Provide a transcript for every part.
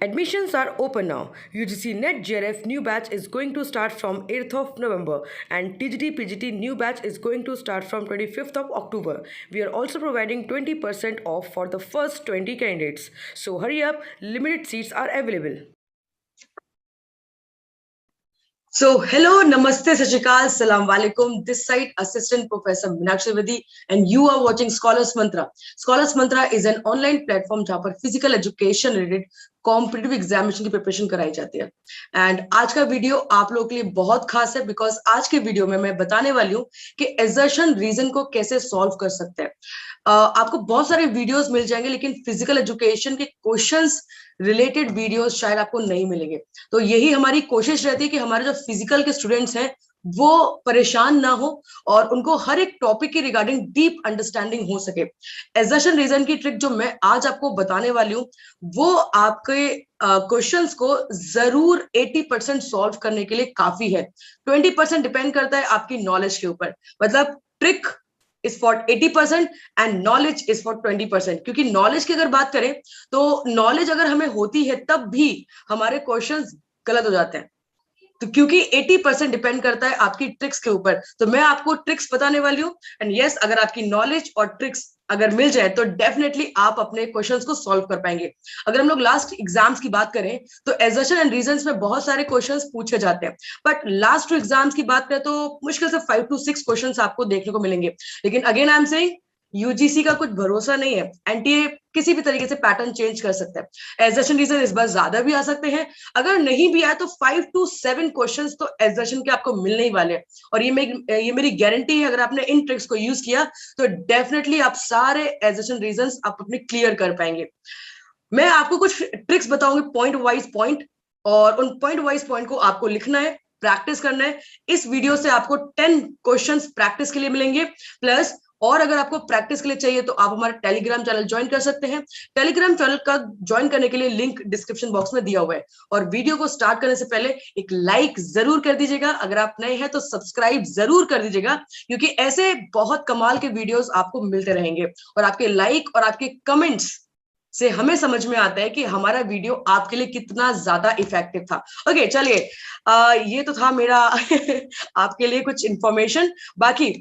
Admissions are open now. UGC NET JRF new batch is going to start from 8th of November and TGT PGT new batch is going to start from 25th of October. We are also providing 20% off for the first 20 candidates. So hurry up, limited seats are available. So, hello, namaste, sashikal, salam alaikum. This side, Assistant Professor Meenakshi Vedi, and you are watching Scholars Mantra. Scholars Mantra is an online platform जहाँ पर physical education related competitive examination की preparation कराई जाती है। And आज का video आप लोगों के लिए बहुत खास है बिकॉज आज के वीडियो में मैं बताने वाली हूँ कि एजर्शन रीजन को कैसे सॉल्व कर सकते हैं। आपको बहुत सारे वीडियोस मिल जाएंगे लेकिन फिजिकल एजुकेशन के क्वेश्चंस रिलेटेड वीडियोस शायद आपको नहीं मिलेंगे। तो यही हमारी कोशिश रहती है कि हमारे जो फिजिकल के स्टूडेंट्स हैं वो परेशान ना हो और उनको हर एक टॉपिक के रिगार्डिंग डीप अंडरस्टैंडिंग हो सके। एजर्शन रीजन की ट्रिक जो मैं आज आपको बताने वाली हूँ वो आपके क्वेश्चंस को जरूर 80% सॉल्व करने के लिए काफी है। 20% डिपेंड करता है आपकी नॉलेज के ऊपर। मतलब trick is for 80% and knowledge is for 20%। क्योंकि नॉलेज की अगर बात करें तो नॉलेज अगर हमें होती है तब भी हमारे क्वेश्चंस गलत हो जाते हैं। तो क्योंकि 80% डिपेंड करता है आपकी ट्रिक्स के ऊपर, तो मैं आपको ट्रिक्स बताने वाली हूँ। एंड यस, अगर आपकी नॉलेज और ट्रिक्स अगर मिल जाए तो डेफिनेटली आप अपने क्वेश्चंस को सॉल्व कर पाएंगे। अगर हम लोग लास्ट एग्जाम्स की बात करें तो एजर्शन एंड रीजंस में बहुत सारे क्वेश्चंस पूछे जाते हैं, बट लास्ट 2 एग्जाम्स की बात करें तो मुश्किल से 5 to 6 क्वेश्चंस आपको देखने को मिलेंगे। लेकिन again I am saying UGC का कुछ भरोसा नहीं है, एनटीए किसी भी तरीके से पैटर्न चेंज कर सकता है। एजर्शन रीजन इस बार ज्यादा भी आ सकते हैं, अगर नहीं भी आए तो 5 to 7 क्वेश्चंस तो एजर्शन के आपको मिलने ही वाले हैं। और ये मेरी गारंटी है, अगर आपने इन ट्रिक्स को यूज किया तो डेफिनेटली आप सारे एजर्शन रीजंस आप अपने क्लियर कर पाएंगे। मैं आपको कुछ ट्रिक्स बताऊंगी पॉइंट वाइज पॉइंट, और उन पॉइंट वाइज पॉइंट को आपको लिखना है, प्रैक्टिस करना है। इस वीडियो से आपको 10 क्वेश्चंस प्रैक्टिस के लिए मिलेंगे प्लस, और अगर आपको प्रैक्टिस के लिए चाहिए तो आप हमारा टेलीग्राम चैनल ज्वाइन कर सकते हैं। टेलीग्राम चैनल का ज्वाइन करने के लिए लिंक डिस्क्रिप्शन बॉक्स में दिया हुआ है। और वीडियो को स्टार्ट करने से पहले एक लाइक जरूर कर दीजिएगा, अगर आप नए हैं तो सब्सक्राइब जरूर कर दीजिएगा, क्योंकि ऐसे बहुत कमाल के वीडियोस आपको मिलते रहेंगे। और आपके लाइक और आपके कमेंट्स से हमें समझ में आता है कि हमारा वीडियो आपके लिए कितना ज्यादा इफेक्टिव था। ओके, चलिए, ये तो था मेरा आपके लिए कुछ इंफॉर्मेशन। बाकी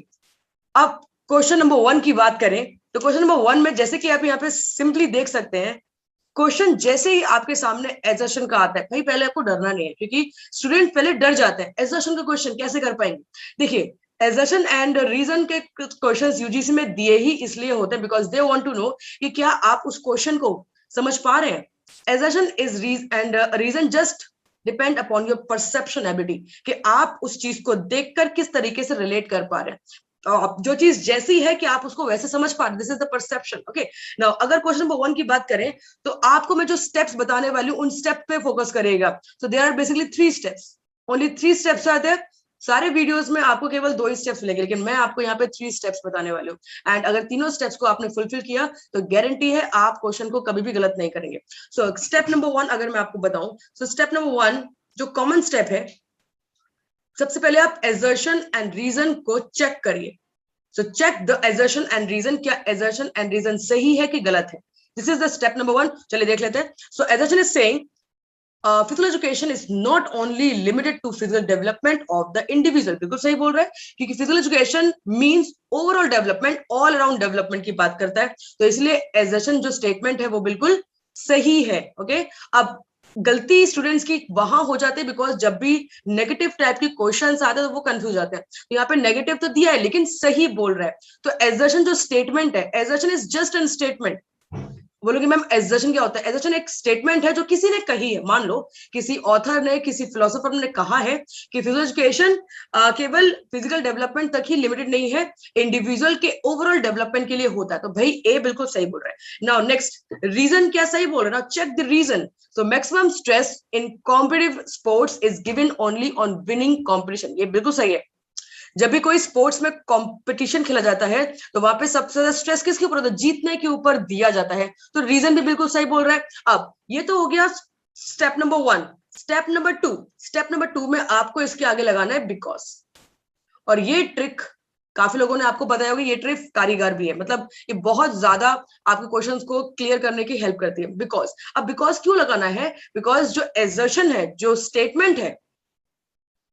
अब क्वेश्चन नंबर 1 की बात करें तो क्वेश्चन नंबर 1 में जैसे कि आप यहाँ पे सिंपली देख सकते हैं, क्वेश्चन जैसे ही आपके सामने एजर्शन का आता है, भाई पहले आपको डरना नहीं है, क्योंकि स्टूडेंट पहले डर जाते हैं एजर्शन का क्वेश्चन कैसे कर पाएंगे। देखिए, एजर्शन एंड रीजन के क्वेश्चंस यूजीसी में दिए ही इसलिए होते हैं because they want to know कि क्या आप उस क्वेश्चन को समझ पा रहे हैं। Assertion is and reason just depend upon your perception ability, कि आप उस चीज को देखकर किस तरीके से रिलेट कर पा रहे हैं। जो चीज जैसी है कि आप उसको वैसे समझ पा रहे, this is the perception. Okay, now अगर क्वेश्चन नंबर 1 की बात करें तो आपको मैं जो स्टेप्स बताने वाली हूँ उन स्टेप पे फोकस करेगा। So there are basically 3 steps, only 3 steps are there. सारे वीडियोस में आपको केवल 2 ही स्टेप्स मिलेंगे, लेकिन मैं आपको यहाँ पे 3 स्टेप्स बताने वाली हूँ। एंड अगर तीनों स्टेप्स को आपने फुलफिल किया तो गारंटी है आप क्वेश्चन को कभी भी गलत नहीं करेंगे। सो स्टेप नंबर 1 अगर मैं आपको बताऊं, सो स्टेप नंबर 1 जो कॉमन स्टेप है, सबसे पहले आप एजर्शन एंड रीजन को चेक करिए। So check the assertion and reason, क्या assertion and reason सही है कि गलत है। This is the step number 1। चलिए देख लेते हैं। So assertion is saying physical education is not only limited to physical development of the individual। बिल्कुल सही बोल रहा है, क्योंकि physical education means overall development, all around development की बात करता है। तो इसलिए assertion जो statement है वो बिल्कुल सही है। ओके, अब गलती स्टूडेंट्स की वहां हो जाती है बिकॉज जब भी नेगेटिव टाइप के क्वेश्चंस आते हैं तो वो कंफ्यूज जाते हैं। तो यहाँ पे नेगेटिव तो दिया है लेकिन सही बोल रहा है। तो एजर्शन जो स्टेटमेंट है, assertion is just an statement. बोलोगे मैम एजर्शन क्या होता है? एजर्शन एक स्टेटमेंट है जो किसी ने कही है। मान लो किसी ऑथर ने, किसी फिलोसोफर ने कहा है कि फिजिकल एजुकेशन केवल फिजिकल डेवलपमेंट तक ही लिमिटेड नहीं है, इंडिविजुअल के ओवरऑल डेवलपमेंट के लिए होता है। तो भाई ए बिल्कुल सही बोल रहा है। नाउ नेक्स्ट, रीजन क्या सही बोल रहा है? Now check the reason. So maximum stress in competitive sports is given only on winning competition। ये बिल्कुल सही है। जब भी कोई स्पोर्ट्स में कंपटीशन खेला जाता है तो वहां पे सबसे ज्यादा स्ट्रेस किसके ऊपर होता है? जीतने के ऊपर दिया जाता है। तो रीजन भी बिल्कुल सही बोल रहा है। अब ये तो हो गया स्टेप नंबर 1। स्टेप नंबर 2 में आपको इसके आगे लगाना है बिकॉज। और ये ट्रिक काफी लोगों ने आपको बताया होगा ये ट्रिक कारीगर भी है, मतलब ये बहुत ज्यादा आपके क्वेश्चंस को क्लियर करने की हेल्प करती है। बिकॉज, अब बिकॉज क्यों लगाना है? बिकॉज जो एजर्शन है, जो स्टेटमेंट है,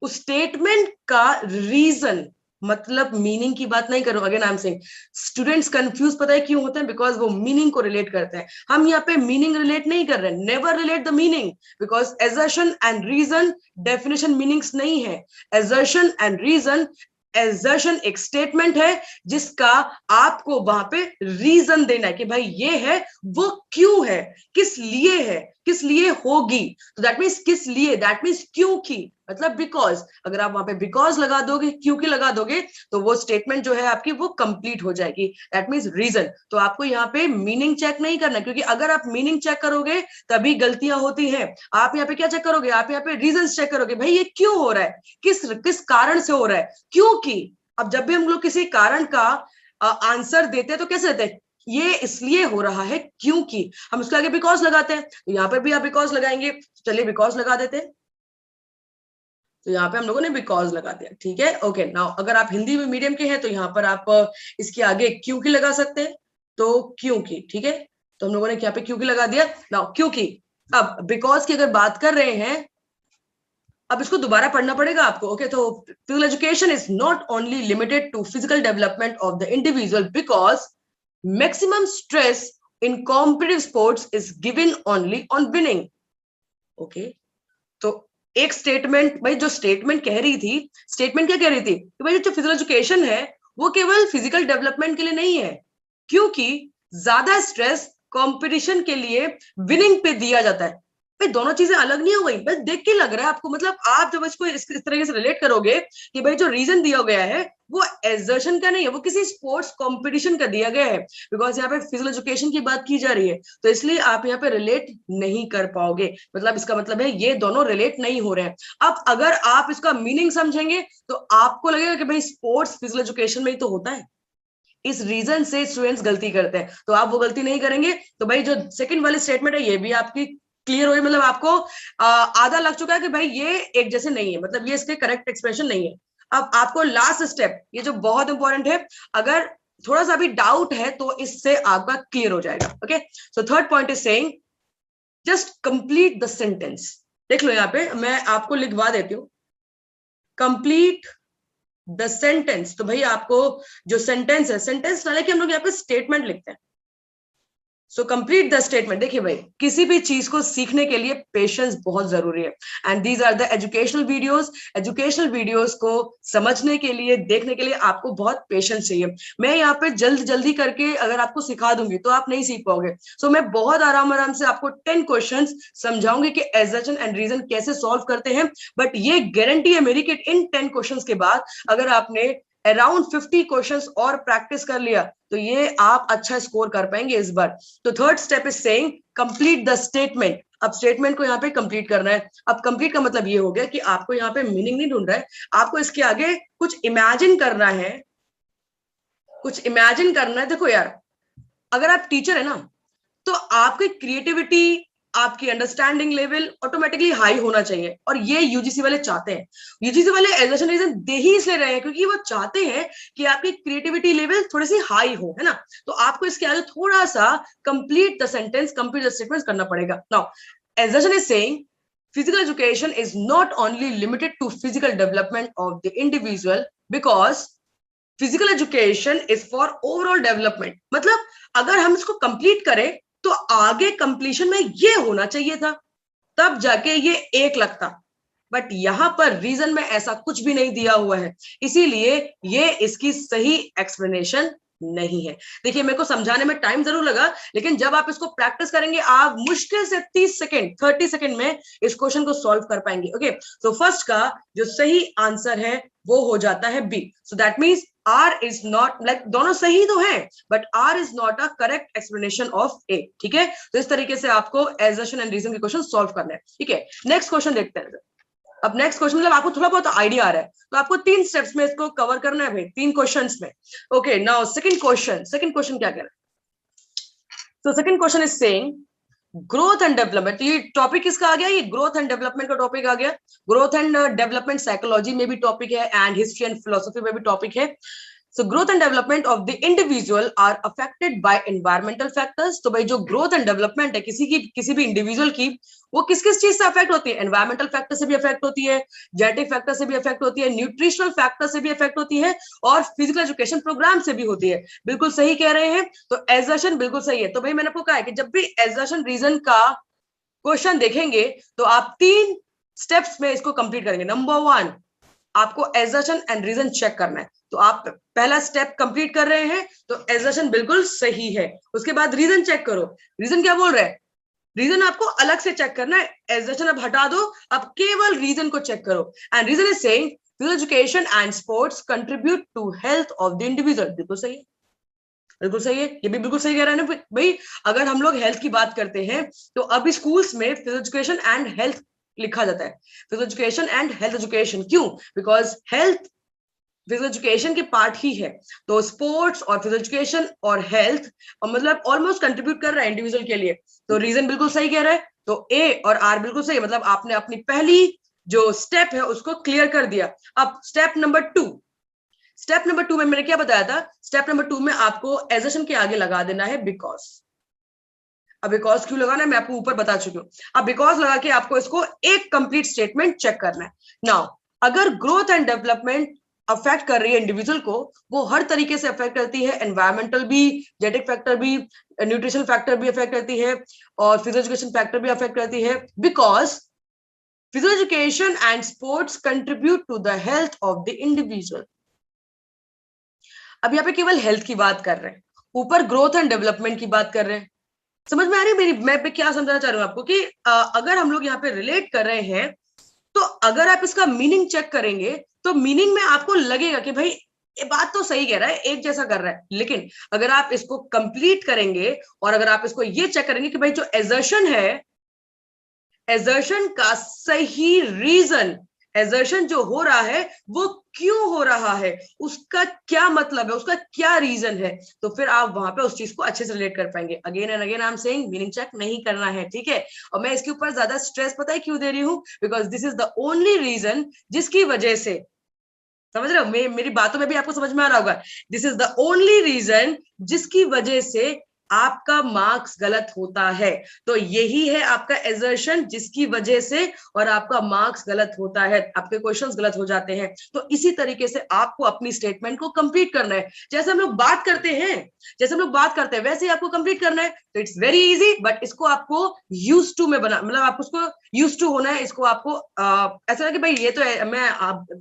उस स्टेटमेंट का रीजन, मतलब मीनिंग की बात नहीं करूं, again I am saying students confuse, पता है क्यों होते हैं? बिकॉज वो मीनिंग को रिलेट करते हैं। हम यहाँ पे मीनिंग रिलेट नहीं कर रहे हैं, never relate the meaning, because assertion and reason definition meanings नहीं है। एजर्शन एंड रीजन, एजर्शन एक स्टेटमेंट है जिसका आपको वहां पे रीजन देना है कि भाई ये है, वो क्यों है, किस लिए है, किस लिए होगी। तो दैट मीन्स किस लिए, दैट मीन्स क्योंकि, मतलब बिकॉज। अगर आप वहां पे बिकॉज लगा दोगे, क्योंकि लगा दोगे, तो वो स्टेटमेंट जो है आपकी वो कंप्लीट हो जाएगी। That means reason. तो आपको यहाँ पे मीनिंग चेक नहीं करना, क्योंकि अगर आप मीनिंग चेक करोगे तभी गलतियां होती हैं। आप यहाँ पे क्या चेक करोगे? आप यहाँ पे रीजन चेक करोगे, भाई ये क्यों हो रहा है, किस किस कारण से हो रहा है, क्योंकि। अब जब भी हम लोग किसी कारण का आंसर देते हैं तो कैसे देते हैं? ये इसलिए हो रहा है क्योंकि। हम उसके आगे बिकॉज लगाते हैं, तो यहाँ पे भी आप बिकॉज लगाएंगे, चलिए बिकॉज लगा देते हैं। तो यहाँ पे हम लोगों ने बिकॉज लगा दिया, ठीक है। ओके, नाउ अगर आप हिंदी में मीडियम के हैं तो यहाँ पर आप इसके आगे क्योंकि लगा सकते हैं, तो क्योंकि, ठीक है। तो हम लोगों ने यहाँ पे क्योंकि लगा दिया। नाउ क्योंकि, अब बिकॉज की अगर बात कर रहे हैं, अब इसको दोबारा पढ़ना पड़ेगा आपको। ओके, तो physical education is not only limited to physical development of the individual because maximum stress in competitive sports is given only on winning. Okay, तो एक स्टेटमेंट, भाई जो स्टेटमेंट कह रही थी, स्टेटमेंट क्या कह रही थी कि भाई जो फिजिकल एजुकेशन है वो केवल फिजिकल डेवलपमेंट के लिए नहीं है, क्योंकि ज्यादा स्ट्रेस कंपटीशन के लिए विनिंग पे दिया जाता है। भाई दोनों चीजें अलग नहीं हो गई? बस देख के लग रहा है आपको, मतलब आप जब इसको इस तरीके से रिलेट करोगे कि भाई जो रीजन दिया गया है वो एजर्शन का नहीं है, वो किसी स्पोर्ट्स कंपटीशन का दिया गया है, बिकॉज यहाँ पे फिजिकल एजुकेशन की बात की जा रही है, तो इसलिए आप यहाँ पे रिलेट नहीं कर पाओगे। मतलब इसका मतलब है ये दोनों रिलेट नहीं हो रहे हैं। अब अगर आप इसका मीनिंग समझेंगे तो आपको लगेगा कि भाई स्पोर्ट्स फिजिकल एजुकेशन में ही तो होता है, इस रीजन से स्टूडेंट्स गलती करते हैं, तो आप वो गलती नहीं करेंगे। तो भाई जो सेकंड वाली स्टेटमेंट है ये भी आपकी क्लियर हुई, मतलब आपको आधा लग चुका है कि भाई ये एक जैसे नहीं है, मतलब ये इसके करेक्ट एक्सप्रेशन नहीं है। अब आपको लास्ट स्टेप, ये जो बहुत इंपॉर्टेंट है, अगर थोड़ा सा भी डाउट है तो इससे आपका क्लियर हो जाएगा। Okay, so third point is saying just complete the sentence. देख लो यहाँ पे मैं आपको लिखवा देती हूँ, कंप्लीट द सेंटेंस। तो भाई आपको जो सेंटेंस है, सेंटेंस ना लेके हम लोग यहाँ पे स्टेटमेंट लिखते हैं। So complete the statement. देखिए भाई, किसी भी चीज को सीखने के लिए पेशेंस बहुत जरूरी है, and these are the educational videos. Educational videos को समझने के लिए, देखने के लिए आपको बहुत पेशेंस चाहिए। मैं यहाँ पे जल्दी करके अगर आपको सिखा दूंगी तो आप नहीं सीख पाओगे। सो मैं बहुत आराम से आपको 10 क्वेश्चंस समझाऊंगी कि एजर्शन एंड रीजन कैसे सॉल्व करते हैं। बट ये गारंटी है मेरी कि इन 10 क्वेश्चंस के बाद अगर आपने अराउंड 50 क्वेश्चंस और प्रैक्टिस कर लिया तो ये आप अच्छा स्कोर कर पाएंगे इस बार। तो third step is saying complete the statement. अब स्टेटमेंट को यहाँ पे कंप्लीट करना है। अब कंप्लीट का मतलब ये हो गया कि आपको यहाँ पे मीनिंग नहीं ढूंढ रहा है, आपको इसके आगे कुछ इमेजिन करना है, कुछ इमेजिन करना है। देखो यार, अगर आप टीचर है ना तो आपकी क्रिएटिविटी, आपकी अंडरस्टैंडिंग लेवल ऑटोमेटिकली हाई होना चाहिए, और ये यूजीसी वाले चाहते हैं। यूजीसी वाले एजुकेशन रीजन दे ही इसलिए रहे हैं क्योंकि वो चाहते हैं कि आपकी क्रिएटिविटी लेवल थोड़ी सी हाई हो, है ना। तो आपको इसके आगे थोड़ा सा complete the sentence, complete the statement करना पड़ेगा। Now education is saying physical education is not only limited to physical development of the individual because physical education is for overall development. मतलब अगर हम इसको कंप्लीट करें तो आगे कंप्लीशन में ये होना चाहिए था, तब जाके ये एक लगता। बट यहां पर रीजन में ऐसा कुछ भी नहीं दिया हुआ है, इसीलिए ये इसकी सही एक्सप्लेनेशन नहीं है। देखिए मेरे को समझाने में टाइम जरूर लगा, लेकिन जब आप इसको प्रैक्टिस करेंगे आप मुश्किल से 30 सेकेंड 30 सेकेंड में इस क्वेश्चन को सॉल्व कर पाएंगे। ओके, तो फर्स्ट का जो सही आंसर है वो हो जाता है B. So that means R is not, like दोनों सही तो है but R is not a correct explanation of A. ठीक है, तो इस तरीके से आपको एजर्शन एंड रीजन के क्वेश्चन सॉल्व करना है। ठीक है, नेक्स्ट क्वेश्चन देखते हैं। अब नेक्स्ट क्वेश्चन, मतलब आपको थोड़ा बहुत आइडिया आ रहा है तो आपको 3 स्टेप्स में इसको कवर करना है भाई, 3 क्वेश्चंस में। ओके, नाउ सेकंड क्वेश्चन क्या कह रहा है? तो second question is saying growth and development. ये टॉपिक किसका आ गया? ये ग्रोथ एंड डेवलपमेंट का टॉपिक आ गया। ग्रोथ एंड डेवलपमेंट साइकोलॉजी में भी टॉपिक है, एंड हिस्ट्री एंड फिलोसफी में भी टॉपिक है। So growth and development of the individual are affected by environmental factors. तो भाई जो growth and development है किसी भी individual की, वो किस किस चीज से अफेक्ट होती है? एनवायरमेंटल फैक्टर से भी अफेक्ट होती है, जेनेटिक फैक्टर से भी अफेक्ट होती है, न्यूट्रिशनल फैक्टर से भी अफेक्ट होती है, और फिजिकल एजुकेशन प्रोग्राम से भी होती है। बिल्कुल सही कह रहे हैं, तो एजर्शन बिल्कुल सही है। तो भाई मैंने आपको कहा है कि जब भी एजर्शन रीजन का क्वेश्चन देखेंगे तो आप 3 स्टेप्स में इसको कंप्लीट करेंगे। नंबर 1, आपको एजर्शन एंड रीजन चेक करना है। तो आप पहला स्टेप कंप्लीट कर रहे हैं, तो एजर्शन बिल्कुल सही है। उसके बाद रीजन चेक करो, रीजन क्या बोल रहा है? रीजन आपको अलग से चेक करना है, एजर्शन अब हटा दो, अब केवल रीजन को चेक करो। And reason is saying physical education and sports contribute to health of the individual. बिल्कुल सही है, बिल्कुल सही है, ये भी बिल्कुल सही कह रहा है ना भाई। अगर हम लोग हेल्थ की बात करते हैं तो अभी स्कूल्स में फिजिकल एजुकेशन एंड हेल्थ लिखा जाता है, physical education and health education. क्यों? बिकॉज हेल्थ फिजिकल एजुकेशन के पार्ट ही है। तो स्पोर्ट्स और फिजिकल एजुकेशन और हेल्थ मतलब ऑलमोस्ट कंट्रीब्यूट कर रहा है इंडिविजुअल के लिए। तो रीजन बिल्कुल सही कह रहा है, तो ए और आर बिल्कुल सही। मतलब आपने अपनी पहली जो स्टेप है उसको क्लियर कर दिया। अब स्टेप नंबर 2 में मैंने क्या बताया था? स्टेप नंबर 2 में आपको एजर्शन के आगे लगा देना है बिकॉज। अब बिकॉज क्यों लगाना है मैं आपको ऊपर बता चुकी हूँ। अब बिकॉज लगा के आपको इसको एक कंप्लीट स्टेटमेंट चेक करना है। नाउ अगर ग्रोथ एंड डेवलपमेंट अफेक्ट कर रही है इंडिविजुअल को, वो हर तरीके से अफेक्ट करती है। एनवायरमेंटल भी, जेनेटिक फैक्टर भी, न्यूट्रिशन फैक्टर भी अफेक्ट करती है, और फिजिकल एजुकेशन फैक्टर भी अफेक्ट करती है। Because physical education and sports contribute to the health of the individual. अब यहाँ पे केवल हेल्थ की बात कर रहे हैं, ऊपर ग्रोथ एंड डेवलपमेंट की बात कर रहे हैं। समझ में आ रही है मेरी? मैं क्या समझाना चाह रही हूँ आपको कि अगर हम लोग यहाँ पे रिलेट कर रहे हैं, तो अगर आप इसका मीनिंग चेक करेंगे तो मीनिंग में आपको लगेगा कि भाई ये बात तो सही कह रहा है, एक जैसा कर रहा है। लेकिन अगर आप इसको कंप्लीट करेंगे और अगर आप इसको ये चेक करेंगे कि भाई जो एजर्शन है, एजर्शन का सही रीजन, एजर्शन जो हो रहा है वो क्यों हो रहा है, उसका क्या मतलब है, उसका क्या रीजन है, तो फिर आप वहां पे उस चीज को अच्छे से रिलेट कर पाएंगे। Again and again I am saying meaning check नहीं करना है, ठीक है? और मैं इसके ऊपर ज्यादा स्ट्रेस पता है क्यों दे रही हूँ? Because this is the only reason जिसकी वजह से, समझ रहे हो, मेरी बातों में भी आपको समझ में आ रहा होगा, this is the only reason जिसकी वजह से आपका मार्क्स गलत होता है। तो यही है आपका एजर्शन जिसकी वजह से और आपका मार्क्स गलत होता है, आपके क्वेश्चंस गलत हो जाते हैं। तो इसी तरीके से आपको अपनी स्टेटमेंट को कंप्लीट करना है। जैसे हम लोग बात करते हैं वैसे ही आपको कंप्लीट करना है। तो इट्स वेरी इजी, बट इसको आपको यूज टू में बना, मतलब आपको उसको यूज टू होना है। इसको आपको ऐसा ना कि भाई ये तो मैं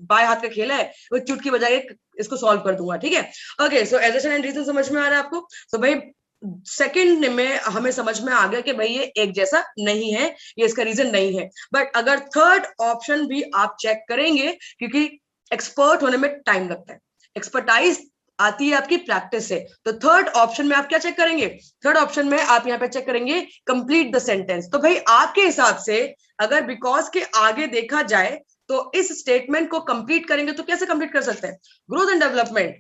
बाएं हाथ का खेल है, वो चुटकी बजाए इसको सॉल्व कर दूंगा, ठीक है? Okay, so assertion and reason समझ में आ रहा है आपको? तो भाई सेकंड में हमें समझ में आ गया कि भाई ये एक जैसा नहीं है, ये इसका रीजन नहीं है। बट अगर थर्ड ऑप्शन भी आप चेक करेंगे, क्योंकि एक्सपर्ट होने में टाइम लगता है, एक्सपर्टाइज आती है आपकी प्रैक्टिस से, तो थर्ड ऑप्शन में आप क्या चेक करेंगे? थर्ड ऑप्शन में आप यहाँ पे चेक करेंगे कंप्लीट द सेंटेंस। तो भाई आपके हिसाब से अगर बिकॉज के आगे देखा जाए तो इस स्टेटमेंट को कंप्लीट करेंगे तो कैसे कंप्लीट कर सकते हैं? Growth and development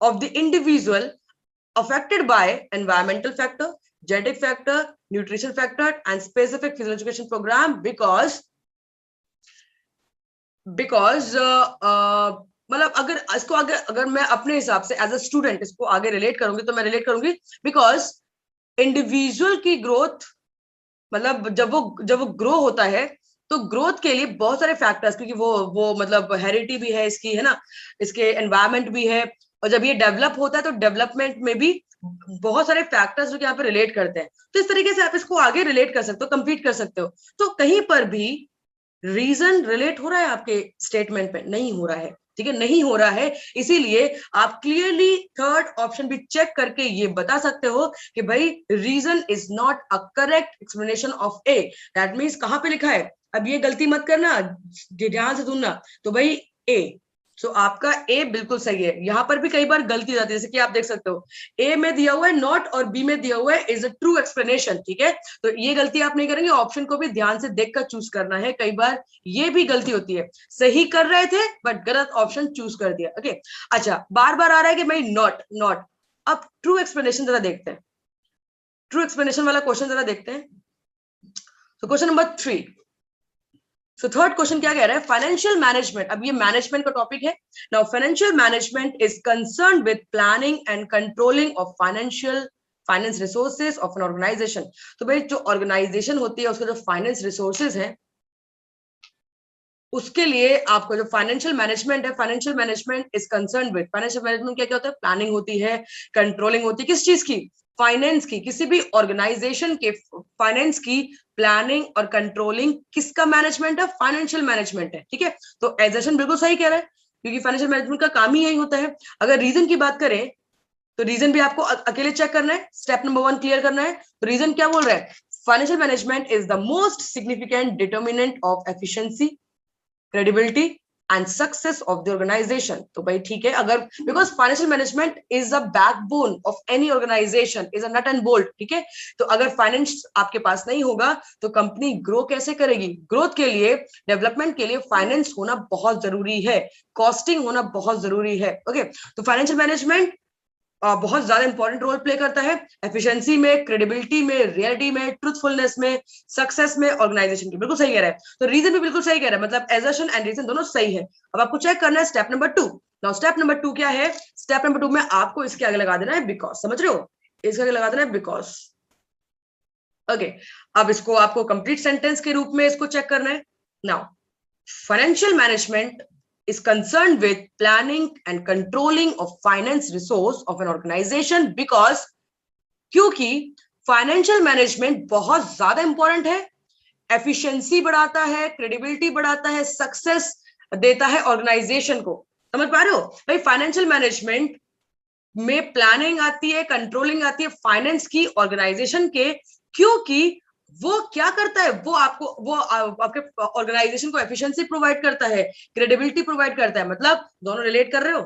of the individual affected by environmental factor, genetic factor, nutrition factor and specific physical education program because मतलब अगर इसको अगर मैं अपने हिसाब से एज अ स्टूडेंट इसको आगे रिलेट करूंगी तो मैं रिलेट करूंगी बिकॉज इंडिविजुअल की ग्रोथ, मतलब जब वो ग्रो होता है तो ग्रोथ के लिए बहुत सारे फैक्टर्स, क्योंकि वो मतलब हेरिडिटी भी है इसकी, है ना, इसके एनवायरमेंट भी है, और जब ये डेवलप होता है तो डेवलपमेंट में भी बहुत सारे फैक्टर्स जो यहाँ पे रिलेट करते हैं। तो इस तरीके से आप इसको आगे रिलेट कर सकते हो, कंप्लीट कर सकते हो। तो कहीं पर भी रीजन रिलेट हो रहा है आपके स्टेटमेंट में? नहीं हो रहा है, ठीक है, नहीं हो रहा है। इसीलिए आप क्लियरली थर्ड ऑप्शन भी चेक करके ये बता सकते हो कि भाई reason is not a correct explanation of A. That means कहां पे लिखा है, अब ये गलती मत करना, ध्यान से सुनना। तो भाई ए, सो आपका ए बिल्कुल सही है। यहां पर भी कई बार गलती हो जाती है, जैसे कि आप देख सकते हो ए में दिया हुआ है नॉट और बी में दिया हुआ है इज अ ट्रू एक्सप्लेनेशन, ठीक है? तो ये गलती आप नहीं करेंगे, ऑप्शन को भी ध्यान से देखकर चूज करना है। कई बार ये भी गलती होती है, सही कर रहे थे बट गलत ऑप्शन चूज कर दिया। ओके, अच्छा, बार बार आ रहा है कि भाई नॉट नॉट। अब ट्रू एक्सप्लेनेशन जरा देखते हैं, ट्रू एक्सप्लेनेशन वाला क्वेश्चन जरा देखते हैं। तो question number 3, so third question क्या कह रहा है, फाइनेंशियल मैनेजमेंट, अब ये मैनेजमेंट का टॉपिक है। Now financial management is concern with planning and controlling of finance resources of an organisation. तो भाई जो ऑर्गेनाइजेशन होती है उसका जो फाइनेंस रिसोर्सेज है उसके लिए आपको जो फाइनेंशियल मैनेजमेंट है, financial management is concern with, financial management क्या क्या होता है, प्लानिंग होती है, कंट्रोलिंग होती है, किस चीज की, फाइनेंस की, किसी भी ऑर्गेनाइजेशन के फाइनेंस की प्लानिंग और कंट्रोलिंग किसका मैनेजमेंट है, फाइनेंशियल मैनेजमेंट है, ठीक है। तो एजेशन बिल्कुल सही कह रहा है, क्योंकि फाइनेंशियल मैनेजमेंट का काम ही यही होता है। अगर रीजन की बात करें तो रीजन भी आपको अकेले चेक करना है, स्टेप नंबर 1 क्लियर करना है। तो रीजन क्या बोल रहा है, financial management is the most significant determinant of efficiency, credibility and success of the organisation. तो भाई ठीक है, अगर because financial management is a backbone of any organisation, is a nut and bolt, ठीक है। तो अगर फाइनेंस आपके पास नहीं होगा तो कंपनी ग्रो कैसे करेगी, ग्रोथ के लिए, डेवलपमेंट के लिए फाइनेंस होना बहुत जरूरी है, कॉस्टिंग होना बहुत जरूरी है, ओके। तो फाइनेंशियल मैनेजमेंट बहुत ज्यादा इंपॉर्टेंट रोल प्ले करता है एफिशिएंसी में, क्रेडिबिलिटी में, रियलिटी में, ट्रूथफुलनेस में, सक्सेस में ऑर्गेनाइजेशन की। बिल्कुल सही कह रहा है, तो रीजन भी बिल्कुल सही कह रहा है, मतलब एजर्शन एंड रीजन दोनों सही है। अब आपको चेक करना है step number 2। Now step number 2 क्या है, स्टेप नंबर 2 में आपको इसके आगे लगा देना है बिकॉज, समझ रहे हो, इसके आगे लगा देना है बिकॉज, ओके। अब इसको आपको कंप्लीट सेंटेंस के रूप में इसको चेक करना है। Now financial management is concerned with planning and controlling of finance resource of an organization because, क्योंकि फाइनेंशियल मैनेजमेंट बहुत ज्यादा इंपॉर्टेंट है, एफिशिएंसी बढ़ाता है, क्रेडिबिलिटी बढ़ाता है, सक्सेस देता है ऑर्गेनाइजेशन को। समझ पा रहे हो भाई, फाइनेंशियल मैनेजमेंट में प्लानिंग आती है, कंट्रोलिंग आती है फाइनेंस की ऑर्गेनाइजेशन के, क्योंकि वो क्या करता है, वो आपको, वो आपके ऑर्गेनाइजेशन को एफिशिएंसी प्रोवाइड करता है, क्रेडिबिलिटी प्रोवाइड करता है। मतलब दोनों रिलेट कर रहे हो,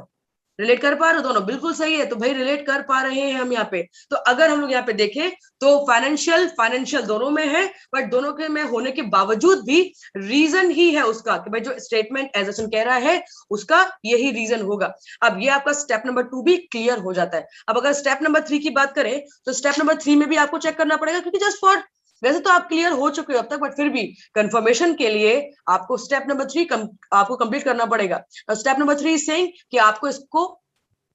रिलेट कर पा रहे हो, दोनों बिल्कुल सही है। तो भाई रिलेट कर पा रहे हैं हम यहाँ पे। तो अगर हम लोग यहाँ पे देखें तो फाइनेंशियल फाइनेंशियल दोनों में है, बट दोनों के में होने के बावजूद भी रीजन ही है उसका कि भाई जो स्टेटमेंट एजर्शन कह रहा है उसका यही रीजन होगा। अब ये आपका स्टेप नंबर 2 भी क्लियर हो जाता है। अब अगर स्टेप नंबर 3 की बात करें तो स्टेप नंबर 3 में भी आपको चेक करना पड़ेगा, क्योंकि जस्ट फॉर, वैसे तो आप क्लियर हो चुके हो अब तक, बट फिर भी कंफर्मेशन के लिए आपको स्टेप नंबर 3 आपको कंप्लीट करना पड़ेगा। स्टेप नंबर 3 सेइंग कि आपको इसको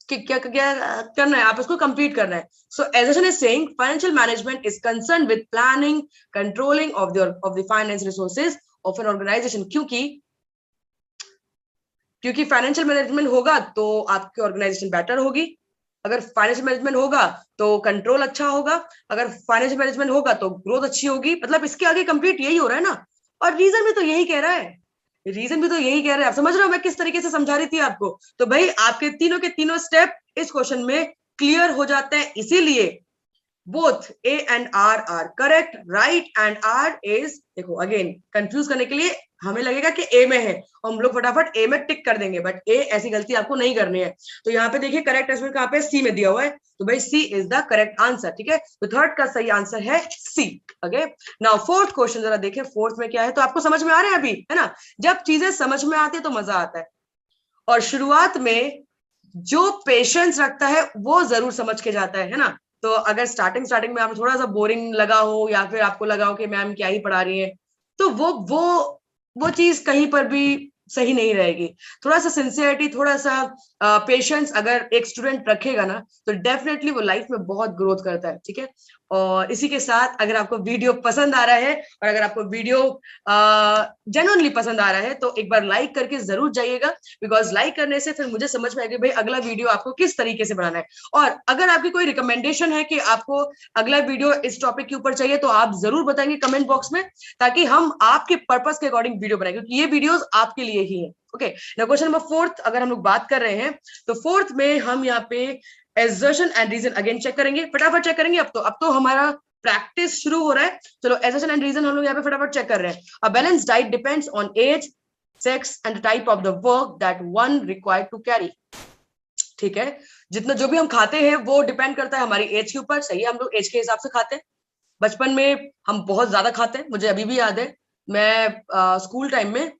क्या क्या करना है, आप इसको कंप्लीट करना है। So assertion is saying financial management is concern with planning, controlling of the finance resources of an organisation, क्योंकि फाइनेंशियल मैनेजमेंट होगा तो आपकी ऑर्गेनाइजेशन बेटर होगी, अगर फाइनेंशियल मैनेजमेंट होगा तो कंट्रोल अच्छा होगा, अगर फाइनेंशियल मैनेजमेंट होगा तो ग्रोथ अच्छी होगी। मतलब इसके आगे कंप्लीट यही हो रहा है ना, और रीजन भी तो यही कह रहा है, रीजन भी तो यही कह रहे हैं। आप समझ रहे हो मैं किस तरीके से समझा रही थी आपको। तो भाई आपके तीनों के तीनों स्टेप इस क्वेश्चन में क्लियर हो जाते हैं, इसीलिए both A and R are correct, right and R is, देखो अगेन कंफ्यूज करने के लिए हमें लगेगा कि ए में है और हम लोग फटाफट ए में टिक कर देंगे, बट ए ऐसी गलती आपको नहीं करनी है। तो यहाँ पे देखिए करेक्ट आंसर कहाँ पे, सी में दिया हुआ है, तो भाई सी इज द करेक्ट आंसर, ठीक है। तो थर्ड का सही आंसर है सी, ओके। नाउ फोर्थ क्वेश्चन जरा देखें, फोर्थ में क्या है, तो आपको समझ में आ रहा है अभी, है ना। जब चीजें समझ में आती है तो मजा आता है, और शुरुआत में जो पेशेंस रखता है वो जरूर समझ के जाता है ना। तो अगर स्टार्टिंग में आपको थोड़ा सा बोरिंग लगा हो या फिर आपको लगा हो कि मैम क्या ही पढ़ा रही है, तो वो चीज कहीं पर भी सही नहीं रहेगी। थोड़ा सा सिंसियरिटी, थोड़ा सा पेशेंस अगर एक स्टूडेंट रखेगा ना तो डेफिनेटली वो लाइफ में बहुत ग्रोथ करता है, ठीक है। और इसी के साथ अगर आपको वीडियो पसंद आ रहा है और अगर आपको वीडियो जेन्युइनली पसंद आ रहा है तो एक बार लाइक करके जरूर जाइएगा, बिकॉज लाइक करने से फिर मुझे समझ में आएगा भाई अगला वीडियो आपको किस तरीके से बनाना है। और अगर आपकी कोई रिकमेंडेशन है कि आपको अगला वीडियो इस टॉपिक के ऊपर चाहिए तो आप जरूर बताएंगे कमेंट बॉक्स में, ताकि हम आपके पर्पस के अकॉर्डिंग वीडियो बनाएंगे, क्योंकि ये वीडियोस आपके लिए ही है, ओके। क्वेश्चन नंबर फोर्थ अगर हम लोग बात कर रहे हैं तो फोर्थ में हम यहाँ पे assertion and reason again check करेंगे, फटाफट चेक करेंगे। अब तो हमारा प्रैक्टिस शुरू हो रहा है। चलो एजर्शन एंड रीजन हम लोग यहाँ पे फटाफट चेक कर रहे हैं। A balance diet depends on age, sex and type of the work that one required to carry, ठीक है। जितना जो भी हम खाते हैं वो डिपेंड करता है हमारी एज के ऊपर, सही है, हम लोग एज के हिसाब से खाते हैं। बचपन में हम बहुत ज्यादा खाते हैं, मुझे अभी भी याद है, मैं स्कूल टाइम में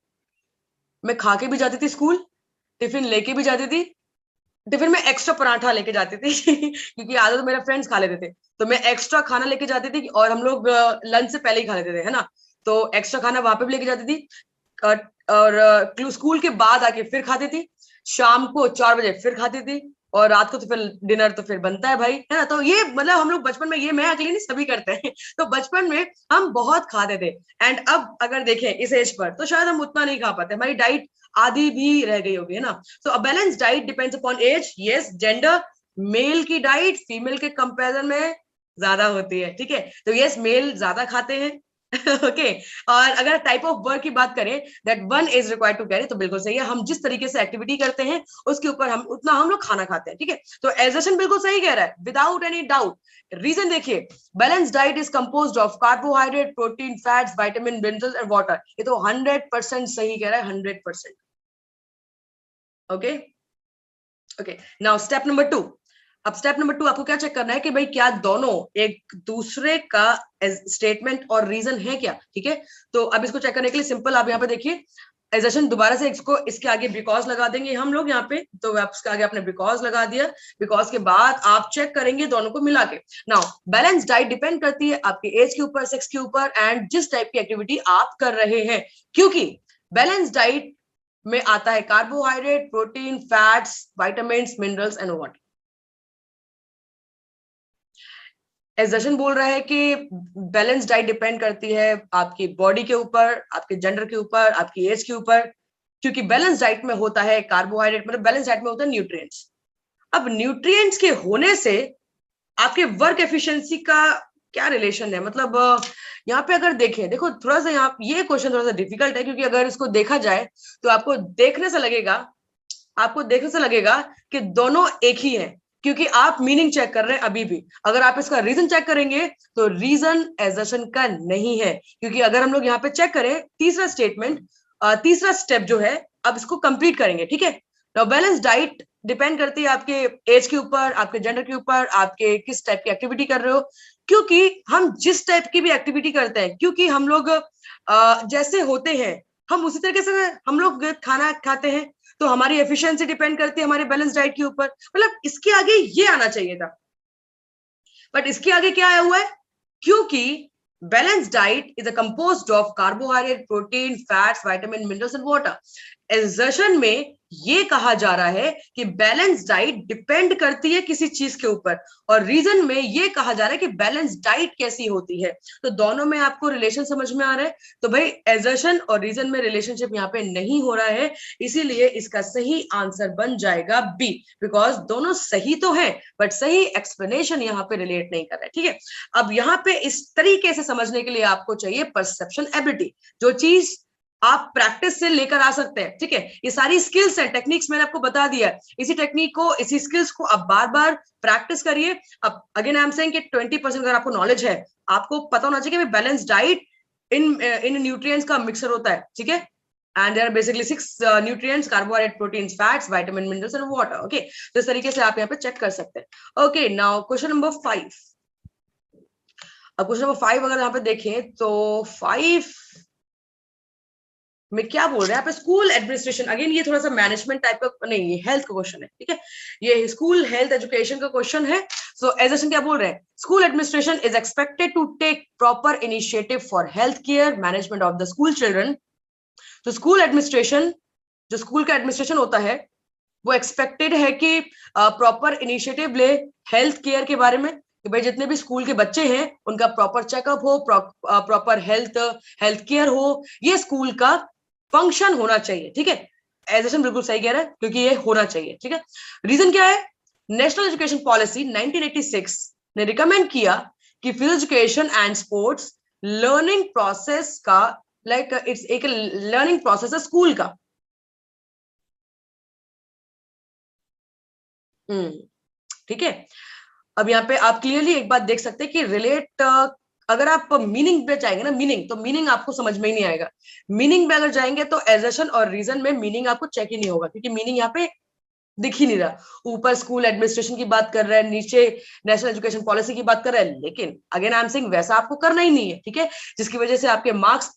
मैं खा के भी जाती थी स्कूल, टिफिन लेके भी जाती थी, टिफिन में एक्स्ट्रा पराठा लेके जाती थी क्योंकि आधा तो मेरे फ्रेंड्स खा लेते थे, तो मैं एक्स्ट्रा खाना लेके जाती थी और हम लोग लंच से पहले ही खा लेते थे, है ना। तो एक्स्ट्रा खाना वहां पे भी लेके जाती थी। और स्कूल के बाद आके फिर खाती थी, शाम को 4 बजे फिर खाती थी, और रात को तो फिर डिनर तो फिर बनता है भाई, है ना। तो ये मतलब हम लोग बचपन में, ये मैं अकेले नहीं सभी करते हैं तो बचपन में हम बहुत खाते थे। एंड अब अगर देखें इस एज पर तो शायद हम उतना नहीं खा पाते, हमारी डाइट आधी भी रह गई होगी, है ना। So a balance diet depends upon age, yes, gender. Male की डाइट फीमेल के कंपेरिजन में ज्यादा होती है, ठीक है। तो यस, मेल ज्यादा खाते हैं ओके। और अगर टाइप ऑफ वर्क की बात करें, that one is required to carry, तो बिल्कुल सही है, हम जिस तरीके से एक्टिविटी करते हैं उसके ऊपर हम उतना हम लोग खाना खाते हैं, ठीक है। तो एजर्शन बिल्कुल सही कह रहा है, विदाउट एनी डाउट। रीजन देखिए, balance diet is composed of carbohydrate, protein, fats, vitamin, minerals and water. ये तो 100% सही कह रहा है, 100%। Okay okay, now step number 2। अब स्टेप नंबर 2 आपको क्या चेक करना है कि भाई क्या दोनों एक दूसरे का स्टेटमेंट और रीजन है क्या, ठीक है। तो अब इसको चेक करने के लिए सिंपल, आप यहाँ पे देखिए, एजर्शन दोबारा से इसको इसके आगे बिकॉज लगा देंगे हम लोग यहाँ पे, तो आप इसके आगे आपने बिकॉज लगा दिया, बिकॉज के बाद आप चेक करेंगे दोनों को मिला के। नाउ बैलेंस डाइट डिपेंड करती है आपके एज के ऊपर, सेक्स के ऊपर, एंड जिस टाइप की एक्टिविटी आप कर रहे हैं, क्योंकि बैलेंस डाइट में आता है carbohydrate, protein, fats, vitamin, minerals and water. Assertion बोल रहा है कि बैलेंस डाइट डिपेंड करती है आपकी बॉडी के ऊपर, आपके जेंडर के ऊपर, आपकी एज के ऊपर, क्योंकि बैलेंस डाइट में होता है कार्बोहाइड्रेट, मतलब बैलेंस डाइट में होता है न्यूट्रिएंट्स। अब न्यूट्रिएंट्स के होने से आपके वर्क एफिशिएंसी का क्या रिलेशन है, मतलब यहाँ पे अगर देखें, देखो थोड़ा सा यहाँ ये क्वेश्चन थोड़ा सा डिफिकल्ट है, क्योंकि अगर इसको देखा जाए तो आपको देखने से लगेगा कि दोनों एक ही है, क्योंकि आप मीनिंग चेक कर रहे हैं अभी भी। अगर आप इसका रीजन चेक करेंगे तो रीजन एजर्शन का नहीं है, क्योंकि अगर हम लोग यहाँ पे चेक करें तीसरा स्टेटमेंट, तीसरा स्टेप जो है, अब इसको कंप्लीट करेंगे, ठीक है। नाउ बैलेंस डाइट डिपेंड करती है आपके एज के ऊपर, आपके जेंडर के ऊपर, आपके किस टाइप की एक्टिविटी कर रहे हो, क्योंकि हम जिस टाइप की भी एक्टिविटी करते हैं, क्योंकि हम लोग जैसे होते हैं हम उसी तरीके से हम लोग खाना खाते हैं, तो हमारी एफिशिएंसी डिपेंड करती है हमारे बैलेंस डाइट के ऊपर। मतलब इसके आगे ये आना चाहिए था, बट इसके आगे क्या आया हुआ है, क्योंकि balance diet is a composed of carbohydrate, protein, fats, vitamin, minerals and water. Assertion में ये कहा जा रहा है कि बैलेंस डाइट डिपेंड करती है किसी चीज के ऊपर, और रीजन में ये कहा जा रहा है कि बैलेंस डाइट कैसी होती है। तो दोनों में आपको रिलेशन समझ में आ रहा है, तो भाई एजर्शन और रीजन में रिलेशनशिप यहाँ पे नहीं हो रहा है, इसीलिए इसका सही आंसर बन जाएगा बी, बिकॉज दोनों सही तो है बट सही एक्सप्लेनेशन यहाँ पे रिलेट नहीं कर रहा है, ठीक है। अब यहाँ पे इस तरीके से समझने के लिए आपको चाहिए परसेप्शन एबिलिटी, जो चीज आप प्रैक्टिस से लेकर आ सकते हैं, ठीक है। ये सारी स्किल्स हैं, टेक्निक्स मैंने आपको बता दिया है, इसी टेक्निक को, इसी स्किल्स को आप बार बार प्रैक्टिस करिए। अब अगेन आई एम सेइंग कि 20% अगर आपको नॉलेज है, आपको पता होना चाहिए कि बैलेंस डाइट इन न्यूट्रिएंट्स का मिक्सर होता है, ठीक है। And there are basically 6 nutrients, carbohydrate, proteins, fats, vitamin, minerals and water, okay. तो इस तरीके से आप यहाँ पे चेक कर सकते हैं। Okay, now question number 5। अब क्वेश्चन नंबर 5 अगर यहाँ पे देखें तो 5 में क्या बोल रहे हैं यहाँ पे, स्कूल एडमिनिस्ट्रेशन, अगेन ये थोड़ा सा मैनेजमेंट टाइप का नहीं, ये हेल्थ का क्वेश्चन है, ठीक है। ये स्कूल हेल्थ एजुकेशन का क्वेश्चन है। सो एजर्शन क्या बोल रहे हैं, school administration is expected to take proper initiative for health care management of the school children. तो स्कूल एडमिनिस्ट्रेशन, जो स्कूल का एडमिनिस्ट्रेशन होता है, वो एक्सपेक्टेड है कि प्रॉपर इनिशिएटिव ले हेल्थ केयर के बारे में, कि भाई जितने भी स्कूल के बच्चे हैं उनका प्रॉपर चेकअप हो, प्रॉपर हेल्थ केयर हो, ये स्कूल का फंक्शन होना चाहिए, ठीक है। एजर्शन बिल्कुल सही कह रहा है, क्योंकि ये होना चाहिए, ठीक है। रीजन क्या है, नेशनल एजुकेशन पॉलिसी 1986 ने रिकमेंड किया कि physical education and sports learning process का, लाइक इट्स एक लर्निंग प्रोसेस है स्कूल का। ठीक है। अब यहाँ पे आप क्लियरली एक बात देख सकते हैं कि रिलेट, अगर आप मीनिंग पे जाएंगे ना, मीनिंग, तो मीनिंग आपको समझ में ही नहीं आएगा। मीनिंग में अगर जाएंगे तो एजर्शन और रीजन में मीनिंग आपको चेक ही नहीं होगा, क्योंकि मीनिंग यहाँ पे दिख ही नहीं रहा। ऊपर स्कूल एडमिनिस्ट्रेशन की बात कर रहा है, नीचे नेशनल एजुकेशन पॉलिसी की बात कर रहा है, लेकिन अगेन आई एम सेइंग वैसा आपको करना ही नहीं है, ठीक है, जिसकी वजह से आपके मार्क्स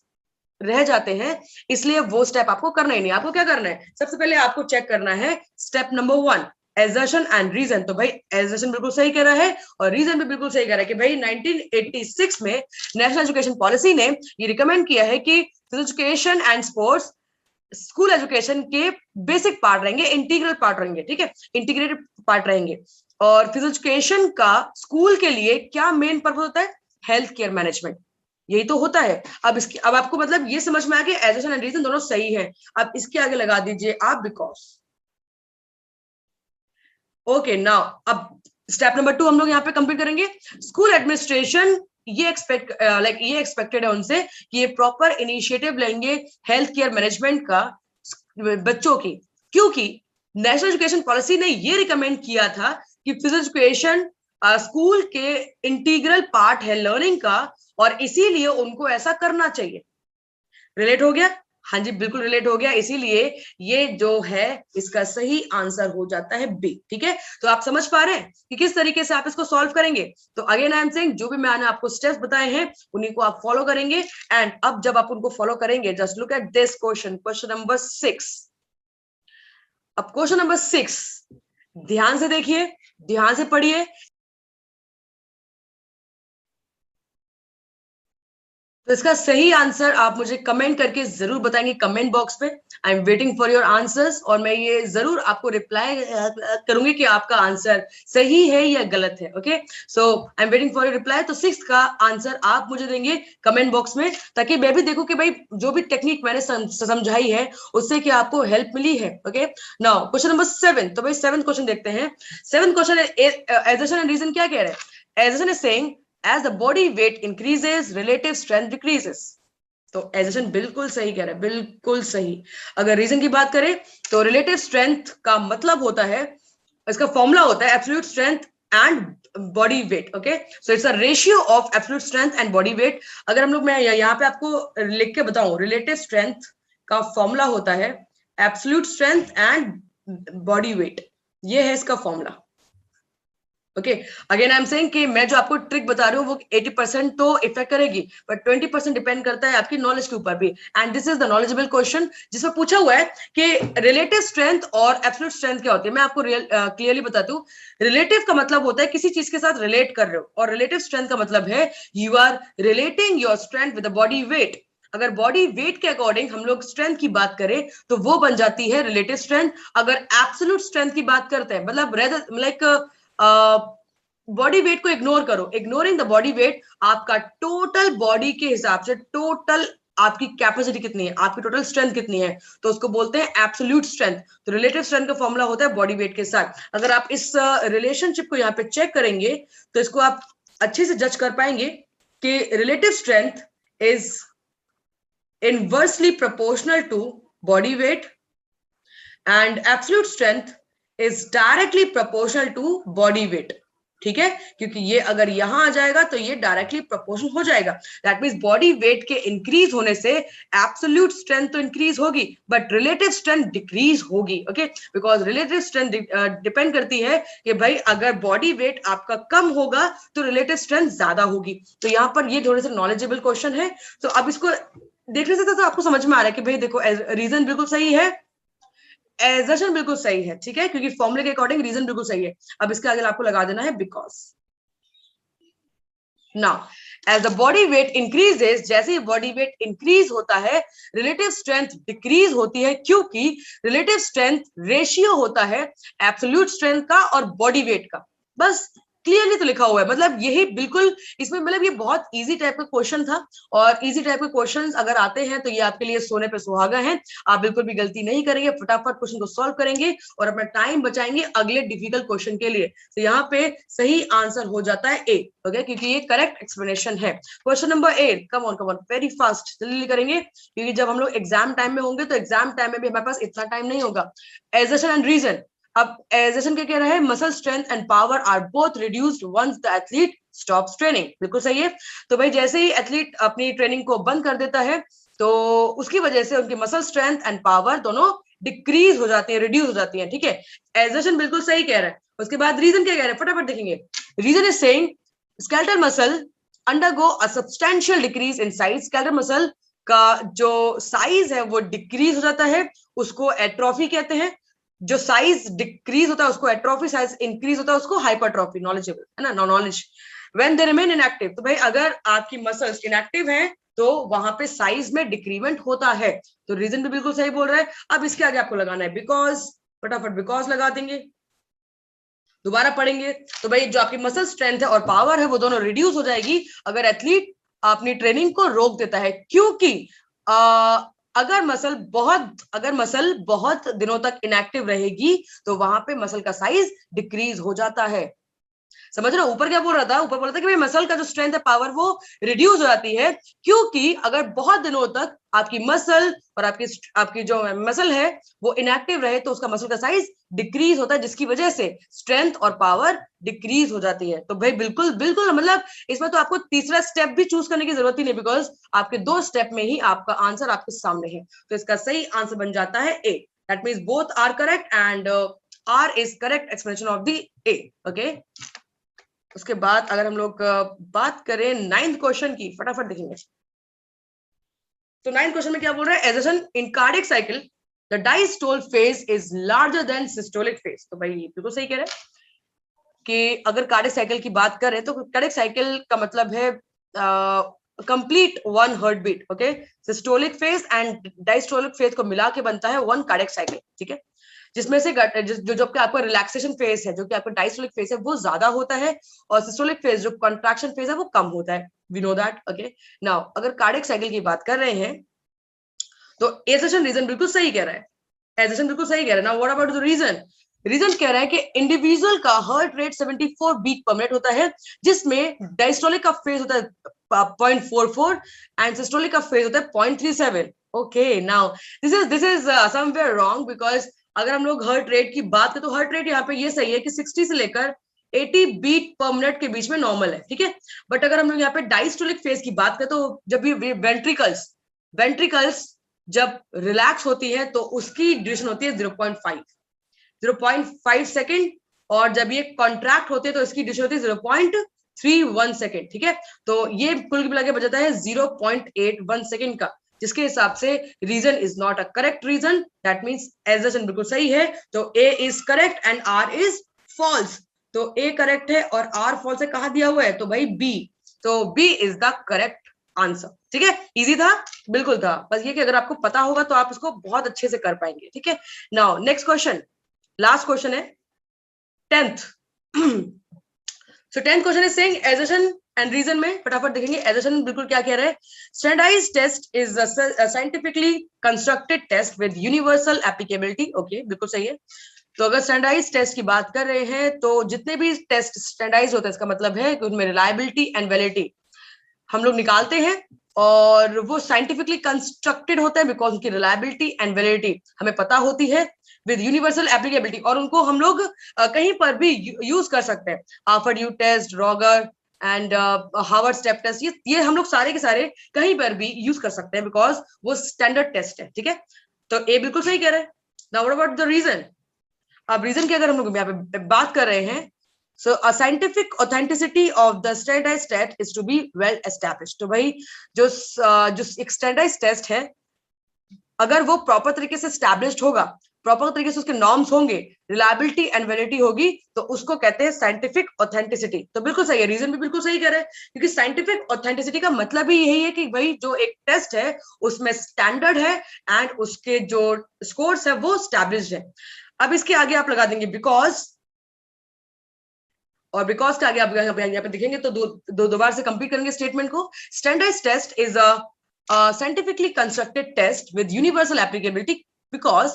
रह जाते हैं। इसलिए वो स्टेप आपको करना ही नहीं। आपको क्या करना है, सबसे पहले आपको चेक करना है step number 1, assertion and reason, तो भाई एजर्शन बिल्कुल सही कह रहा है और रीजन भी बिल्कुल सही कह रहा है कि भाई 1986 में नेशनल एजुकेशन पॉलिसी ने ये रिकमेंड किया है कि physical education and sports school education के बेसिक पार्ट रहेंगे, इंटीग्रल पार्ट रहेंगे, ठीक है, इंटीग्रेटेड पार्ट रहेंगे। और फिजिकल एजुकेशन का स्कूल के लिए क्या मेन पर्पस होता है? हेल्थ केयर मैनेजमेंट, यही तो होता है। अब आपको मतलब ये समझ में आ गया एजर्शन एंड रीजन दोनों सही है। अब इसके आगे लगा दीजिए आप बिकॉज। ओके नाउ अब स्टेप नंबर 2 हम लोग यहाँ पे कंप्लीट करेंगे। स्कूल एडमिनिस्ट्रेशन ये एक्सपेक्टेड है उनसे कि ये प्रॉपर इनिशिएटिव लेंगे हेल्थ केयर मैनेजमेंट का बच्चों की, क्योंकि नेशनल एजुकेशन पॉलिसी ने ये रिकमेंड किया था कि फिजिकल एजुकेशन स्कूल के इंटीग्रल पार्ट है लर्निंग का, और इसीलिए उनको ऐसा करना चाहिए। रिलेट हो गया? हाँ जी बिल्कुल रिलेट हो गया, इसीलिए ये जो है इसका सही आंसर हो जाता है बी। ठीक है, तो आप समझ पा रहे हैं कि किस तरीके से आप इसको सॉल्व करेंगे। तो अगेन आई एम सेइंग जो भी मैंने आपको स्टेप्स बताए हैं उन्हीं को आप फॉलो करेंगे। एंड अब जब आप उनको फॉलो करेंगे, just look at this question, question number 6। अब क्वेश्चन नंबर 6 ध्यान से देखिए, ध्यान से पढ़िए। तो इसका सही आंसर आप मुझे कमेंट करके जरूर बताएंगे कमेंट बॉक्स पे। I am waiting for your answers, और मैं ये जरूर आपको रिप्लाई करूंगी कि आपका आंसर सही है या गलत है। Okay, so I am waiting for your reply. तो 6 का आंसर आप मुझे देंगे कमेंट बॉक्स में, ताकि मैं भी देखूं कि भाई जो भी टेक्निक मैंने समझाई है उससे क्या आपको हेल्प मिली है। Okay, now question number 7। तो भाई 7th क्वेश्चन देखते हैं। 7th question assertion and reason क्या कह रहे हैं? Assertion is saying as the body weight increases relative strength decreases। तो एजर्शन बिल्कुल सही कह रहा है, बिल्कुल सही। अगर रीजन की बात करें तो रिलेटिव स्ट्रेंथ का मतलब होता है, इसका फॉर्मूला होता है absolute strength and body weight. Okay, so it's a ratio of absolute strength and body weight. अगर हम लोग मैं यहाँ पे आपको लिख के बताऊं, रिलेटिव स्ट्रेंथ का फॉर्मूला होता है absolute strength and body weight, ये है इसका formula. Okay, again I am saying कि मैं जो आपको ट्रिक बता रही हूँ वो 80% तो इफेक्ट करेगी, बट 20% डिपेंड करता है आपकी नॉलेज के ऊपर भी। And this is the knowledgeable question जिसमें पूछा हुआ है कि रिलेटिव स्ट्रेंथ और एब्सोल्यूट स्ट्रेंथ क्या होती है। मैं आपको क्लियरली बताती हूँ। रिलेटिव का मतलब होता है किसी चीज के साथ रिलेट कर रहे हो, और रिलेटिव स्ट्रेंथ का मतलब है you are relating your strength with the body weight. अगर बॉडी वेट के अकॉर्डिंग हम लोग स्ट्रेंथ की बात करें तो वो बन जाती है रिलेटिव स्ट्रेंथ। अगर एब्सोल्यूट स्ट्रेंथ की बात करते हैं, मतलब लाइक बॉडी वेट को इग्नोर करो, इग्नोरिंग द बॉडी वेट, आपका टोटल बॉडी के हिसाब से टोटल आपकी कैपेसिटी कितनी है, आपकी टोटल स्ट्रेंथ कितनी है, तो उसको बोलते हैं एब्सोल्यूट स्ट्रेंथ। तो रिलेटिव स्ट्रेंथ का फॉर्मूला होता है बॉडी वेट के साथ। अगर आप इस रिलेशनशिप को यहाँ पे चेक करेंगे तो इसको आप अच्छे से जज कर पाएंगे कि relative strength is inversely proportional to body weight and absolute strength is directly proportional to body weight. ठीक है, क्योंकि ये अगर यहां आ जाएगा तो ये डायरेक्टली प्रोपोर्शनल हो जाएगा। दैट मींस बॉडी वेट के इंक्रीज होने से एब्सोल्यूट स्ट्रेंथ तो इंक्रीज होगी बट रिलेटिव स्ट्रेंथ डिक्रीज होगी। Okay, because relative strength depend करती है कि भाई अगर बॉडी वेट आपका कम होगा तो रिलेटिव स्ट्रेंथ ज्यादा होगी। तो यहाँ पर ये थोड़े से नॉलेजेबल क्वेश्चन है। तो अब इसको देखने से तो आपको समझ में आ रहा है कि भाई देखो रीजन बिल्कुल सही है, एजर्शन बिल्कुल सही है। ठीक है, क्योंकि फॉर्मूले के अकॉर्डिंग रीजन बिल्कुल सही है। अब इसके आगे आपको लगा देना है because. Now as the body weight increases, जैसे ही बॉडी वेट इंक्रीज होता है रिलेटिव स्ट्रेंथ डिक्रीज होती है, क्योंकि रिलेटिव स्ट्रेंथ रेशियो होता है एब्सोल्यूट स्ट्रेंथ का और बॉडी वेट का। बस क्लियरली तो लिखा हुआ है, मतलब यही बिल्कुल इसमें, मतलब ये बहुत इजी टाइप का क्वेश्चन था। और इजी टाइप के क्वेश्चंस अगर आते हैं तो ये आपके लिए सोने पे सुहागा है। आप बिल्कुल भी गलती नहीं करेंगे, फटाफट क्वेश्चन को सॉल्व करेंगे और अपना टाइम बचाएंगे अगले डिफिकल्ट क्वेश्चन के लिए। तो यहाँ पे सही आंसर हो जाता है ए। ओके, क्योंकि ये करेक्ट एक्सप्लेनेशन है। Question number 8, come on very fast, जल्दी करेंगे क्योंकि जब हम लोग एग्जाम टाइम में होंगे तो एग्जाम टाइम में भी हमारे पास इतना टाइम नहीं होगा। Assertion and reason. अब एजर्शन क्या कह रहा है? Muscle strength and power are both reduced once the athlete stops training. बिल्कुल सही है। तो भाई जैसे ही एथलीट अपनी ट्रेनिंग को बंद कर देता है तो उसकी वजह से उनकी मसल स्ट्रेंथ एंड पावर दोनों डिक्रीज हो जाती है, रिड्यूस हो जाती है। ठीक है, एजर्शन बिल्कुल सही कह रहा है। उसके बाद रीजन क्या कह रहा है, फटाफट देखेंगे। Reason is saying skeletal muscle undergo a substantial decrease in size. Skeletal muscle का जो साइज है वो डिक्रीज हो जाता है, उसको एट्रोफी कहते हैं। जो साइज डिक्रीज होता है उसको एट्रोफी, साइज इंक्रीज होता है उसको हाइपरट्रॉफी, नॉलेजेबल है ना, knowledge. When they remain inactive, तो भाई अगर आपकी मसल्स इनएक्टिव हैं तो वहां पे साइज में डिक्रीमेंट होता है। तो रीजन भी बिल्कुल सही बोल रहा है। अब इसके आगे आपको लगाना है बिकॉज, फटाफट बिकॉज लगा देंगे, दोबारा पढ़ेंगे। तो भाई जो आपकी मसल स्ट्रेंथ है और पावर है वो दोनों रिड्यूस हो जाएगी अगर एथलीट अपनी ट्रेनिंग को रोक देता है, क्योंकि अगर मसल बहुत दिनों तक इनएक्टिव रहेगी तो वहां पे मसल का साइज डिक्रीज हो जाता है। समझ रहे हो ऊपर क्या बोल रहा था? ऊपर बोल रहा था कि भाई मसल का जो स्ट्रेंथ है, पावर, वो रिड्यूस हो जाती है, क्योंकि अगर बहुत दिनों तक आपकी मसल और आपकी जो मसल है वो इनएक्टिव रहे तो उसका मसल का साइज डिक्रीज होता है, जिसकी वजह से स्ट्रेंथ और पावर डिक्रीज हो जाती है। तो भाई बिल्कुल बिल्कुल मतलब इसमें तो आपको तीसरा स्टेप भी चूज करने की जरूरत ही नहीं, बिकॉज आपके 2 स्टेप में ही आपका आंसर आपके सामने है। तो इसका सही आंसर बन जाता है A. That means both are correct and R is correct explanation of the A. Okay, उसके बाद अगर हम लोग बात करें 9th क्वेश्चन की, फटाफट देखेंगे। तो 9th क्वेश्चन में क्या बोल रहा है? As in cardiac cycle the diastole phase is larger than systolic phase. तो भाई बिल्कुल सही कह रहे हैं कि अगर कार्डियक साइकिल की बात करें तो कार्डियक साइकिल का मतलब है complete 1 heart beat. Okay, systolic phase and diastolic phase को मिला के बनता है 1 कार्डियक साइकिल। ठीक है, जिसमें से जो आपका रिलैक्सेशन फेज है, जो कि आपका डायस्टोलिक फेज है, वो ज्यादा होता है, और सिस्टोलिक फेज जो कॉन्ट्रैक्शन फेज है वो कम होता है। We know that. Okay, now अगर कार्डियक साइकिल की बात कर रहे हैं तो ए सेशन रीजन बिल्कुल सही कह रहा है, एजेशन बिल्कुल सही कह रहा है। Now what about the reason? Reason कह रहा है कि इंडिविजुअल का heart rate 74 beat per minute होता है, जिसमें डायस्टोलिक का फेज होता है 0.44 एंड सिस्टोलिक का फेज होता है 0.37। Okay, now this is somewhere wrong, because अगर हम लोग हार्ट रेट की बात करें तो हार्ट रेट यहाँ पे ये सही है कि 60 से लेकर 80 बीट पर मिनट के बीच में नॉर्मल है। ठीक है, बट अगर हम लोग यहाँ पे डायस्टोलिक फेज की बात करें तो जब ये वेंट्रिकल्स जब रिलैक्स होती है तो उसकी ड्यूरेशन होती है 0.5 सेकेंड, और जब ये कॉन्ट्रैक्ट होते हैं तो इसकी ड्यूरेशन होती है 0.31 सेकेंड। ठीक है, तो ये कुल मिला के बचाता है 0.81 सेकेंड का, जिसके हिसाब से reason is not a correct reason. That means assertion बिल्कुल सही है, तो A is correct and R is false. तो ए करेक्ट है और आर फॉल्स है, कहा दिया हुआ है? तो भाई बी, तो B is the correct answer. ठीक है, इजी था, बिल्कुल था, बस ये कि अगर आपको पता होगा तो आप इसको बहुत अच्छे से कर पाएंगे। ठीक है, now next question, last question है 10th। So 10th question is saying assertion and reason में फटाफट देखेंगे। एजर्शन बिल्कुल क्या कह रहे हैं? Standardised test is a scientifically constructed test with universal applicability. Okay, बिल्कुल सही है। तो अगर स्टैंडर्डाइज्ड टेस्ट की बात कर रहे हैं तो जितने भी टेस्ट स्टैंडर्डाइज्ड होते हैं, इसका मतलब है कि उनमें रिलायबिलिटी एंड वैलिडिटी हम लोग निकालते हैं, और वो साइंटिफिकली कंस्ट्रक्टेड होते हैं बिकॉज उनकी रिलायबिलिटी एंड वैलिडिटी हमें पता होती है विद यूनिवर्सल एप्लीकेबिलिटी, और उनको हम लोग कहीं पर भी यूज कर सकते हैं। आफर्ड यू test, Roger and Harvard step test, ये हम लोग सारे के सारे कहीं पर भी यूज कर सकते हैं बिकॉज वो स्टैंडर्ड टेस्ट है। ठीक है, तो ए बिल्कुल सही कह रहे हैं। Now what about the reason? अब रीजन की अगर हम लोग यहाँ पे बात कर रहे हैं, so a scientific authenticity of the standardized test is to be well established। तो भाई जो एक standardized test है, अगर वो प्रॉपर तरीके से established होगा, प्रॉपर तरीके से उसके नॉर्म्स होंगे, रिलायबिलिटी एंड वैलिडिटी होगी, तो उसको कहते हैं साइंटिफिक ऑथेंटिसिटी। तो बिल्कुल सही है, रीजन भी बिल्कुल सही कह रहे हैं, क्योंकि साइंटिफिक ऑथेंटिसिटी का मतलब ही यही है कि भाई जो एक टेस्ट है उसमें स्टैंडर्ड है एंड उसके जो स्कोर्स है वो स्टैब्लिश्ड है। अब इसके आगे आप लगा देंगे बिकॉज, और बिकॉज के आगे आप यहाँ पे दिखेंगे तो दो बार से कंप्लीट करेंगे स्टेटमेंट को। Standardised test is a scientifically constructed test with universal applicability because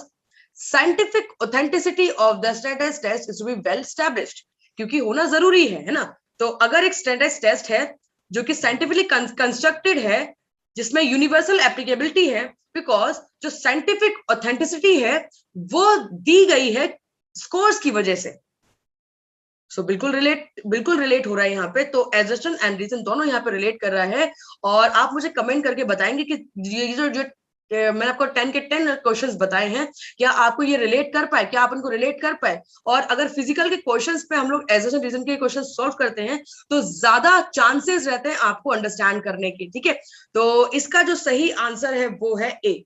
scientific authenticity of the standardised test is to be well established, क्योंकि होना जरूरी है ना। तो अगर एक स्टैंडर्डाइज्ड टेस्ट है जो कि साइंटिफिकली कंस्ट्रक्टेड है, जिसमें यूनिवर्सल एप्लीकेबिलिटी है, बिकॉज जो साइंटिफिक ऑथेंटिसिटी है वो दी गई है स्कोर्स की वजह से। सो बिल्कुल रिलेट हो रहा है यहाँ पे। तो एजर्शन एंड रीजन दोनों यहाँ पे रिलेट कर रहा है, और आप मुझे कमेंट करके बताएंगे कि ये जो मैंने आपको 10 के 10 क्वेश्चंस बताए हैं, क्या आपको ये रिलेट कर पाए, क्या आप उनको रिलेट कर पाए? और अगर फिजिकल के क्वेश्चंस पे हम लोग एजर्शन रीजन के क्वेश्चन सॉल्व करते हैं तो ज्यादा चांसेस रहते हैं आपको अंडरस्टैंड करने के। ठीक है, तो इसका जो सही आंसर है वो है ए।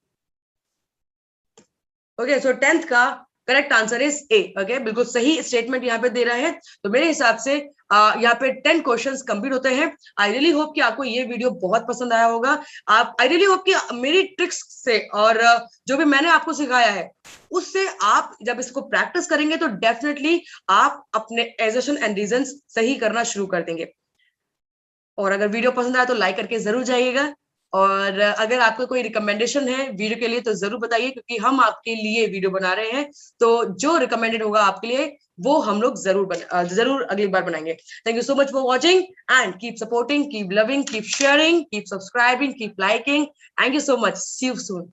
ओके, सो 10th का correct answer is a. Okay, बिल्कुल सही स्टेटमेंट यहाँ पे दे रहा है। तो मेरे हिसाब से यहाँ पे 10 क्वेश्चंस कंप्लीट होते हैं। आई रियली होप कि आपको ये वीडियो बहुत पसंद आया होगा। आई रियली होप कि मेरी ट्रिक्स से और जो भी मैंने आपको सिखाया है उससे आप जब इसको प्रैक्टिस करेंगे तो डेफिनेटली आप अपने एजर्शन एंड रीजंस सही करना शुरू कर देंगे। और अगर वीडियो पसंद आया तो लाइक करके जरूर जाइएगा। और अगर आपका कोई रिकमेंडेशन है वीडियो के लिए तो जरूर बताइए, क्योंकि हम आपके लिए वीडियो बना रहे हैं। तो जो रिकमेंडेड होगा आपके लिए वो हम लोग जरूर अगली बार बनाएंगे। Thank you so much for watching and keep supporting, keep loving, keep sharing, keep subscribing, keep liking. Thank you so much, see you soon.